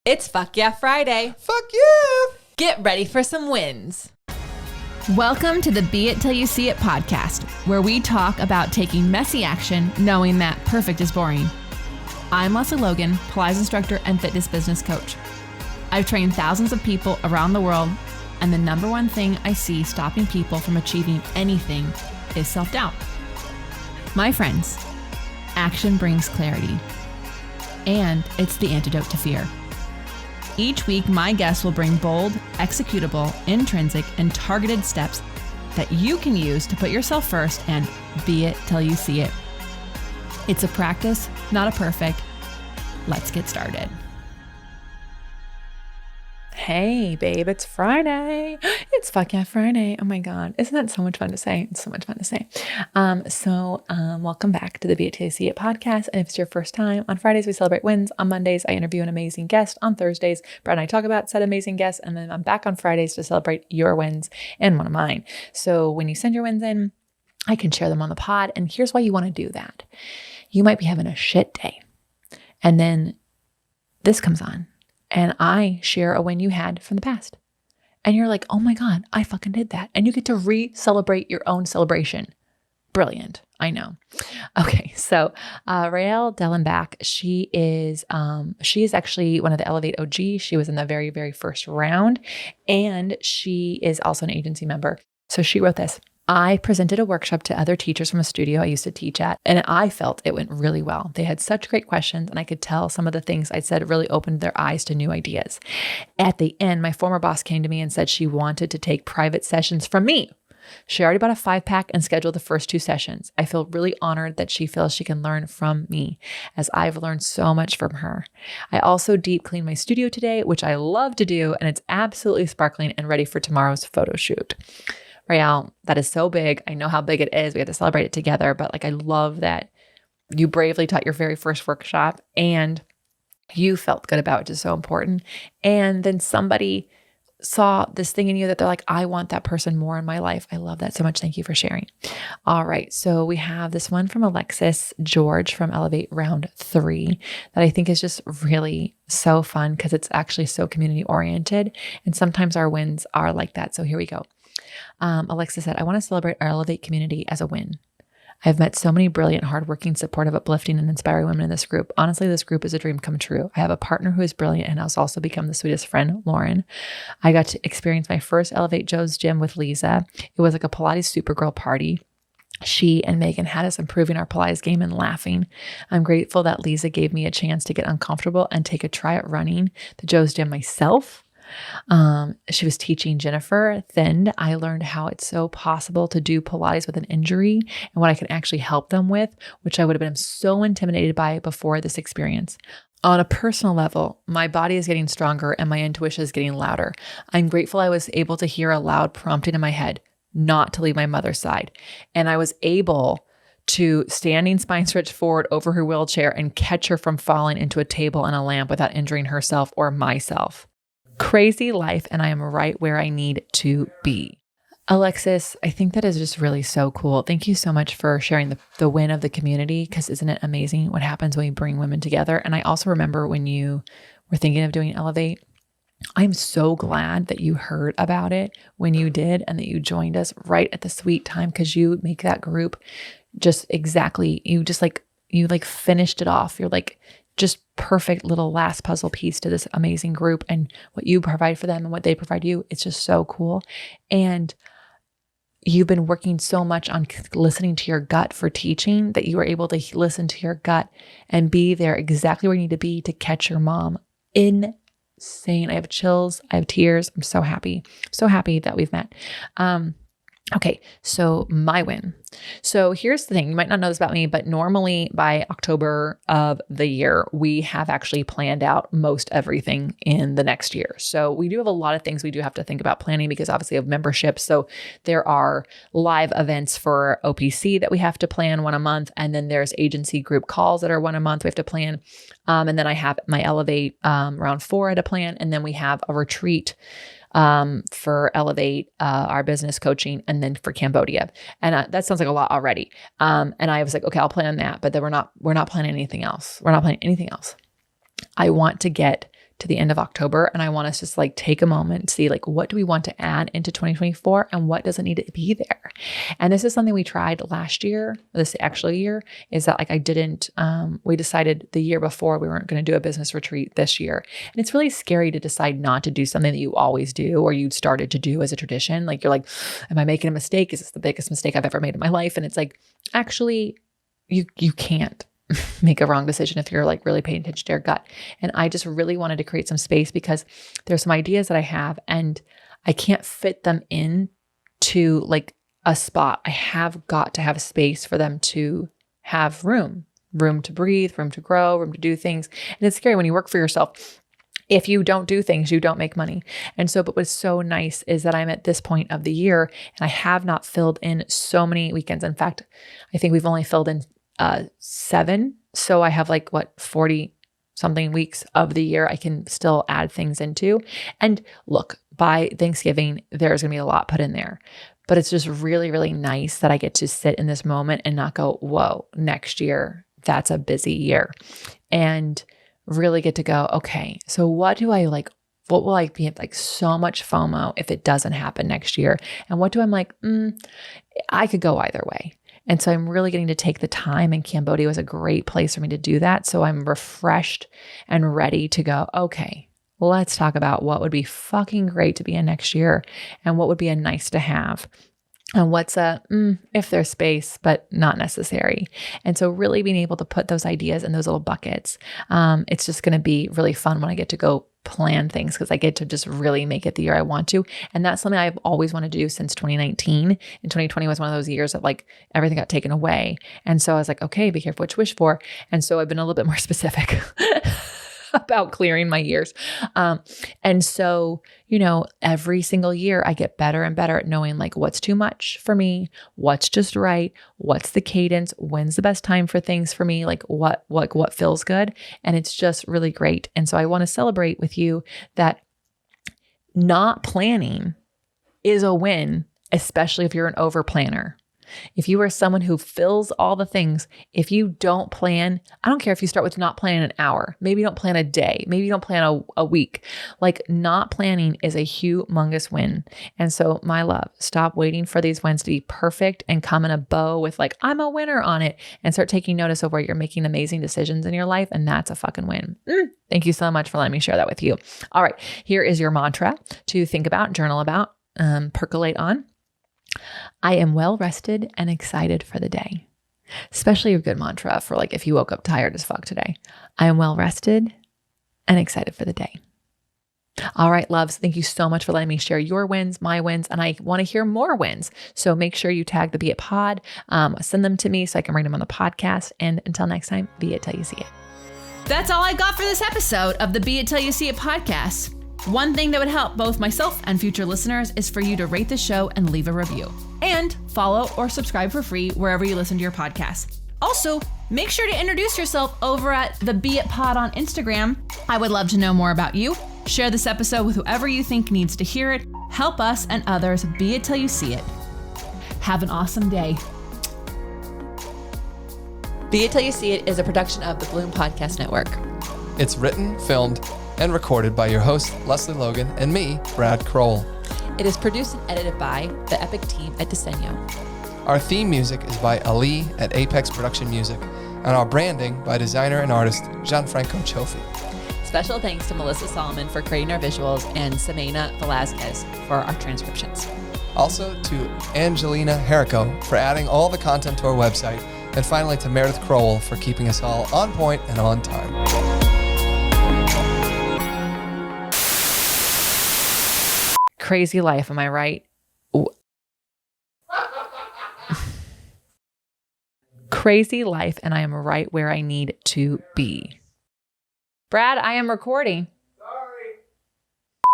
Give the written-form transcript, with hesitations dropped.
It's Fuck Yeah Friday. Fuck yeah! Get ready for some wins. Welcome to the Be It Till You See It podcast, where we talk about taking messy action, knowing that perfect is boring. I'm Lesley Logan, Pilates instructor and fitness business coach. I've trained thousands of people around the world, and the number one thing I see stopping people from achieving anything is self-doubt. My friends, action brings clarity, and it's the antidote to fear. Each week, my guests will bring bold, executable, intrinsic, and targeted steps that you can use to put yourself first and be it till you see it. It's a practice, not a perfect. Let's get started. Hey, babe, it's Friday. It's Fuck Yeah Friday. Oh my God. Isn't that so much fun to say? It's so much fun to say. Welcome back to the Be It Till You See It podcast. And if it's your first time, on Fridays, we celebrate wins. On Mondays, I interview an amazing guest. On Thursdays, Brad and I talk about said amazing guests. And then I'm back on Fridays to celebrate your wins and one of mine. So when you send your wins in, I can share them on the pod. And here's why you want to do that. You might be having a shit day. And then this comes on. And I share a win you had from the past. And you're like, oh my God, I fucking did that. And you get to re-celebrate your own celebration. Brilliant. I know. Okay. So, Rael Dellenbach, she is actually one of the Elevate OGs. She was in the very, very first round. And she is also an agency member. So she wrote this. I presented a workshop to other teachers from a studio I used to teach at, and I felt it went really well. They had such great questions, and I could tell some of the things I said really opened their eyes to new ideas. At the end, my former boss came to me and said she wanted to take private sessions from me. She already bought a 5-pack and scheduled the first 2 sessions. I feel really honored that she feels she can learn from me, as I've learned so much from her. I also deep cleaned my studio today, which I love to do, and it's absolutely sparkling and ready for tomorrow's photo shoot. Rael, that is so big. I know how big it is. We have to celebrate it together, but I love that you bravely taught your very first workshop and you felt good about it, which is so important. And then somebody saw this thing in you that they're like, I want that person more in my life. I love that so much. Thank you for sharing. All right. So we have this one from Alexis George from Elevate Round 3 that I think is just really so fun because it's actually so community oriented. And sometimes our wins are like that. So here we go. Alexis said, I want to celebrate our Elevate community as a win. I've met so many brilliant, hardworking, supportive, uplifting, and inspiring women in this group. Honestly, this group is a dream come true. I have a partner who is brilliant and has also become the sweetest friend, Lauren. I got to experience my first Elevate Joe's Gym with Lisa. It was like a Pilates Supergirl party. She and Megan had us improving our Pilates game and laughing. I'm grateful that Lisa gave me a chance to get uncomfortable and take a try at running the Joe's Gym myself. She was teaching Jennifer Thind. I learned how it's so possible to do Pilates with an injury and what I can actually help them with, which I would have been so intimidated by before this experience. On a personal level, my body is getting stronger and my intuition is getting louder. I'm grateful I was able to hear a loud prompting in my head, not to leave my mother's side. And I was able to standing spine stretch forward over her wheelchair and catch her from falling into a table and a lamp without injuring herself or myself. Crazy life, and I am right where I need to be. Alexis, I think that is just really so cool. Thank you so much for sharing the win of the community, because isn't it amazing what happens when we bring women together? And I also remember when you were thinking of doing Elevate, I'm so glad that you heard about it when you did and that you joined us right at the sweet time, because you make that group just exactly, you finished it off. You're like, just perfect little last puzzle piece to this amazing group, and what you provide for them and what they provide you. It's just so cool. And you've been working so much on listening to your gut for teaching that you were able to listen to your gut and be there exactly where you need to be to catch your mom. Insane. I have chills. I have tears. I'm so happy that we've met. Okay, so my win. So here's the thing. You might not know this about me, but normally by October of the year, we have actually planned out most everything in the next year. So we do have a lot of things we do have to think about planning, because obviously of memberships. So there are live events for OPC that we have to plan one a month. And then there's agency group calls that are one a month we have to plan. And then I have my Elevate round 4 at a plan. And then we have a retreat for Elevate, our business coaching, and then for Cambodia. And that sounds like a lot already. And I was like, okay, I'll plan that, but then we're not planning anything else. We're not planning anything else. I want to get to the end of October. And I want us to just like take a moment, see like, what do we want to add into 2024 and what doesn't need to be there? And this is something we tried last year, this actual year, is that like we decided the year before we weren't going to do a business retreat this year. And it's really scary to decide not to do something that you always do or you started to do as a tradition. Like you're like, am I making a mistake? Is this the biggest mistake I've ever made in my life? And it's like, actually, you can't make a wrong decision if you're like really paying attention to your gut. And I just really wanted to create some space because there's some ideas that I have and I can't fit them in to like a spot. I have got to have space for them to have room to breathe, room to grow, room to do things. And it's scary when you work for yourself. If you don't do things, you don't make money. And so, but what's so nice is that I'm at this point of the year and I have not filled in so many weekends. In fact, I think we've only filled in 7. So I have like 40 something weeks of the year I can still add things into. And look, by Thanksgiving, there's going to be a lot put in there, but it's just really, really nice that I get to sit in this moment and not go, whoa, next year, that's a busy year. And really get to go, okay, so what will I be like so much FOMO if it doesn't happen next year? And what do I'm like, I could go either way. And so I'm really getting to take the time, and Cambodia was a great place for me to do that. So I'm refreshed and ready to go, okay, let's talk about what would be fucking great to be in next year and what would be a nice to have. And what's if there's space, but not necessary. And so really being able to put those ideas in those little buckets, it's just going to be really fun when I get to go plan things because I get to just really make it the year I want to. And that's something I've always wanted to do since 2019. And 2020 was one of those years that like everything got taken away. And so I was like, okay, be careful what you wish for. And so I've been a little bit more specific about clearing my years. And so, every single year I get better and better at knowing like what's too much for me, what's just right, what's the cadence, when's the best time for things for me, like what feels good. And it's just really great. And so I want to celebrate with you that not planning is a win, especially if you're an over planner. If you are someone who fills all the things, if you don't plan, I don't care if you start with not planning an hour, maybe you don't plan a day, maybe you don't plan a week, like not planning is a humongous win. And so my love, stop waiting for these wins to be perfect and come in a bow with like, I'm a winner on it, and start taking notice of where you're making amazing decisions in your life. And that's a fucking win. Thank you so much for letting me share that with you. All right. Here is your mantra to think about, journal about, percolate on. I am well rested and excited for the day. Especially a good mantra for like if you woke up tired as fuck today. I am well rested and excited for the day. All right, loves, thank you so much for letting me share your wins, my wins, and I want to hear more wins. So make sure you tag the Be It Pod, send them to me so I can read them on the podcast. And until next time, be it till you see it. That's all I got for this episode of the Be It Till You See It podcast. One thing that would help both myself and future listeners is for you to rate the show and leave a review. And follow or subscribe for free wherever you listen to your podcast. Also, make sure to introduce yourself over at the Be It Pod on Instagram. I would love to know more about you. Share this episode with whoever you think needs to hear it. Help us and others be it till you see it. Have an awesome day. Be It Till You See It is a production of the Bloom Podcast Network. It's written, filmed, and recorded by your host, Lesley Logan, and me, Brad Kroll. It is produced and edited by the epic team at Diseño. Our theme music is by Ali at Apex Production Music, and our branding by designer and artist Gianfranco Cioffi. Special thanks to Melissa Solomon for creating our visuals and Samena Velazquez for our transcriptions. Also to Angelina Herrico for adding all the content to our website, and finally to Meredith Crowell for keeping us all on point and on time. Crazy life, am I right? Crazy life, and I am right where I need to be. Brad, I am recording.